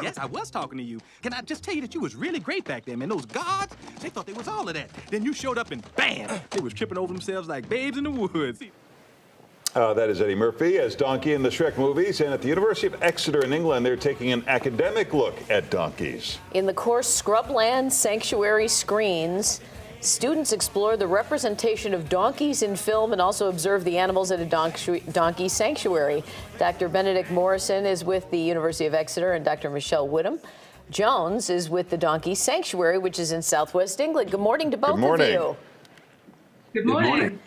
Yes, I was talking to you. Can I just tell you that you was really great back then, man? Those guards, they thought they was all of that. Then you showed up and bam, they was tripping over themselves like babes in the woods. That is Eddie Murphy as Donkey in the Shrek movies. And at the University of Exeter in England, they're taking an academic look at donkeys. In the course Scrubland Sanctuary Screens, students explore the representation of donkeys in film and also observe the animals at a donkey sanctuary. Dr. Benedict Morrison is with the University of Exeter, and Dr. Michelle Whittam Jones is with the Donkey Sanctuary, which is in Southwest England. Good morning to both of you. Good morning.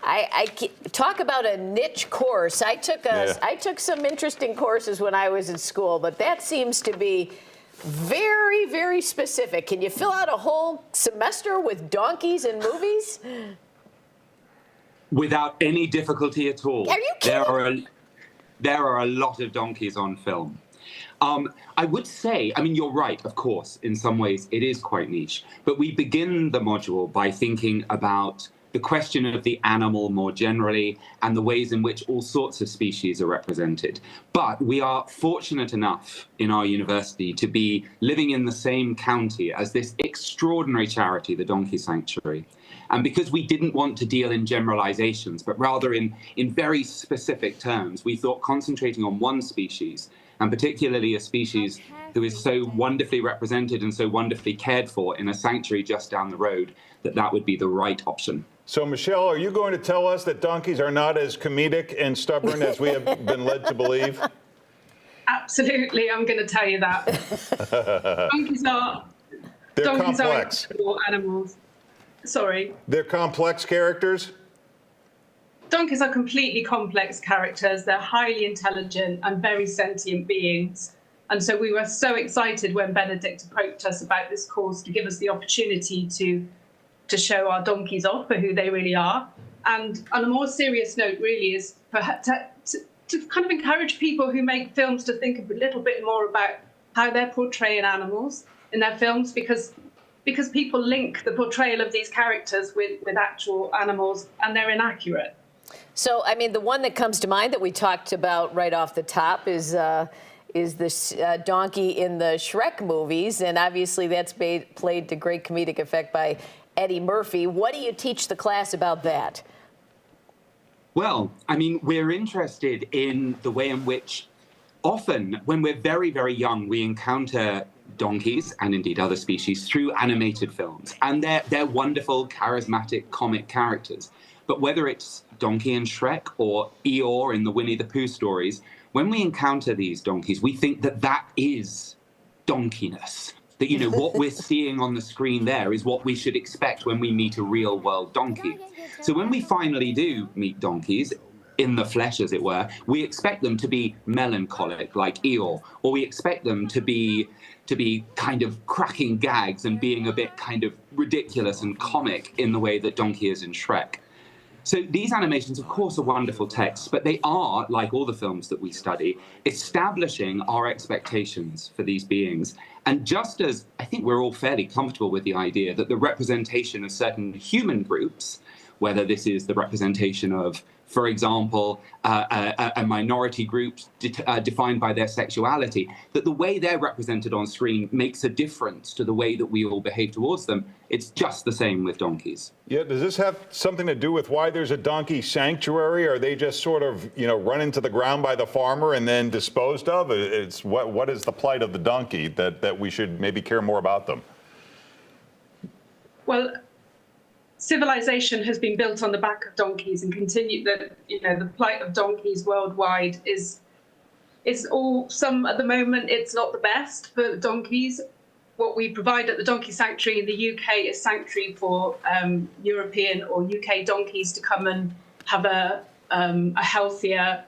I talk about a niche course. I took some interesting courses when I was in school, but that seems to be very, very specific. Can you fill out a whole semester with donkeys and movies? Without any difficulty at all. Are you kidding? There are a lot of donkeys on film. I would say, I mean, you're right, of course, in some ways it is quite niche, but we begin the module by thinking about the question of the animal more generally and the ways in which all sorts of species are represented. But we are fortunate enough in our university to be living in the same county as this extraordinary charity, the Donkey Sanctuary. And because we didn't want to deal in generalizations, but rather in very specific terms, we thought concentrating on one species, and particularly a species who is so wonderfully represented and so wonderfully cared for in a sanctuary just down the road, that would be the right option. So, Michelle, are you going to tell us that donkeys are not as comedic and stubborn as we have been led to believe? Absolutely, I'm going to tell you that. Donkeys are complex. Are animals. Sorry. They're complex characters? Donkeys are completely complex characters. They're highly intelligent and very sentient beings. And so we were so excited when Benedict approached us about this course to give us the opportunity to show our donkeys off for who they really are. And on a more serious note, really, is to kind of encourage people who make films to think a little bit more about how they're portraying animals in their films, because people link the portrayal of these characters with actual animals, and they're inaccurate. So, I mean, the one that comes to mind that we talked about right off the top is this donkey in the Shrek movies, and obviously that's played to great comedic effect by Eddie Murphy. What do you teach the class about that? Well, I mean, we're interested in the way in which often when we're very, very young, we encounter donkeys and indeed other species through animated films. And they're wonderful, charismatic, comic characters. But whether it's Donkey in Shrek or Eeyore in the Winnie the Pooh stories, when we encounter these donkeys, we think that that is donkeyness. That, you know, what we're seeing on the screen there is what we should expect when we meet a real world donkey. So when we finally do meet donkeys, in the flesh, as it were, we expect them to be melancholic, like Eeyore, or we expect them to be kind of cracking gags and being a bit kind of ridiculous and comic in the way that Donkey is in Shrek. So these animations, of course, are wonderful texts, but they are, like all the films that we study, establishing our expectations for these beings. And just as I think we're all fairly comfortable with the idea that the representation of certain human groups, whether this is the representation of, for example, a minority group defined by their sexuality, that the way they're represented on screen makes a difference to the way that we all behave towards them. It's just the same with donkeys. Yeah, does this have something to do with why there's a donkey sanctuary? Are they just sort of, you know, run into the ground by the farmer and then disposed of? It's what is the plight of the donkey that we should maybe care more about them? Well, civilization has been built on the back of donkeys, and the plight of donkeys worldwide is all at the moment it's not the best for donkeys. What we provide at the Donkey Sanctuary in the UK is sanctuary for European or UK donkeys to come and have a healthier,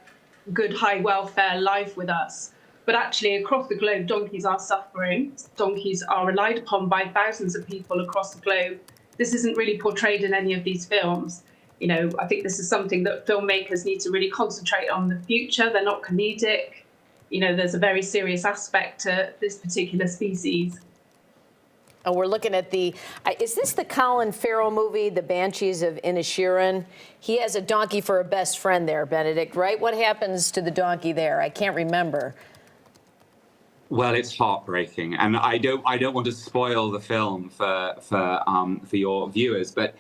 good, high welfare life with us. But actually, across the globe, donkeys are suffering. Donkeys are relied upon by thousands of people across the globe. This isn't really portrayed in any of these films. You know, I think this is something that filmmakers need to really concentrate on in the future. They're not comedic. You know, there's a very serious aspect to this particular species. And we're looking at is this the Colin Farrell movie, The Banshees of Inisherin? He has a donkey for a best friend there, Benedict, right? What happens to the donkey there? I can't remember. Well, it's heartbreaking, and I don't want to spoil the film for your viewers, but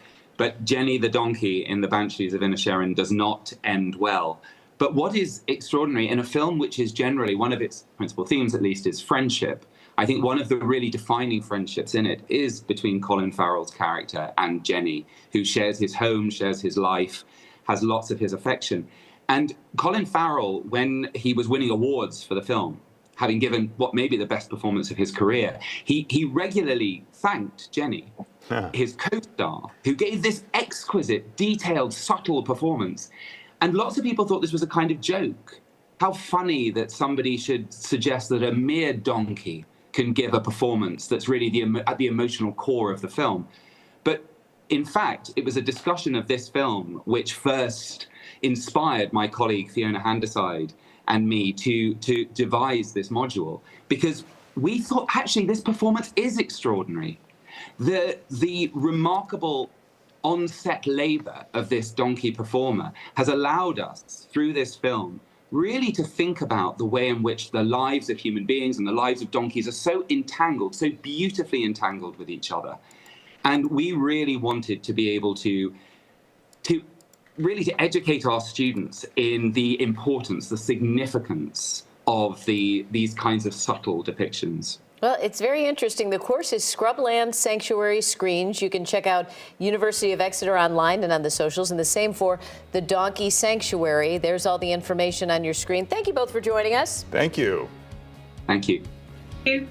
Jenny the donkey in The Banshees of Inisherin does not end well. But what is extraordinary in a film which is generally, one of its principal themes at least, is friendship. I think one of the really defining friendships in it is between Colin Farrell's character and Jenny, who shares his home, shares his life, has lots of his affection. And Colin Farrell, when he was winning awards for the film, having given what may be the best performance of his career, he regularly thanked Jenny, his co-star, who gave this exquisite, detailed, subtle performance. And lots of people thought this was a kind of joke. How funny that somebody should suggest that a mere donkey can give a performance that's really at the emotional core of the film. But in fact, it was a discussion of this film which first inspired my colleague Fiona Handyside and me to devise this module, because we thought actually this performance is extraordinary. The remarkable on-set labor of this donkey performer has allowed us, through this film, really to think about the way in which the lives of human beings and the lives of donkeys are so entangled, so beautifully entangled with each other. And we really wanted to be able to educate our students in the importance, the significance of these kinds of subtle depictions. Well, it's very interesting. The course is Scrubland Sanctuary Screens. You can check out University of Exeter online and on the socials, and the same for the Donkey Sanctuary. There's all the information on your screen. Thank you both for joining us. Thank you. Thank you. Thank you.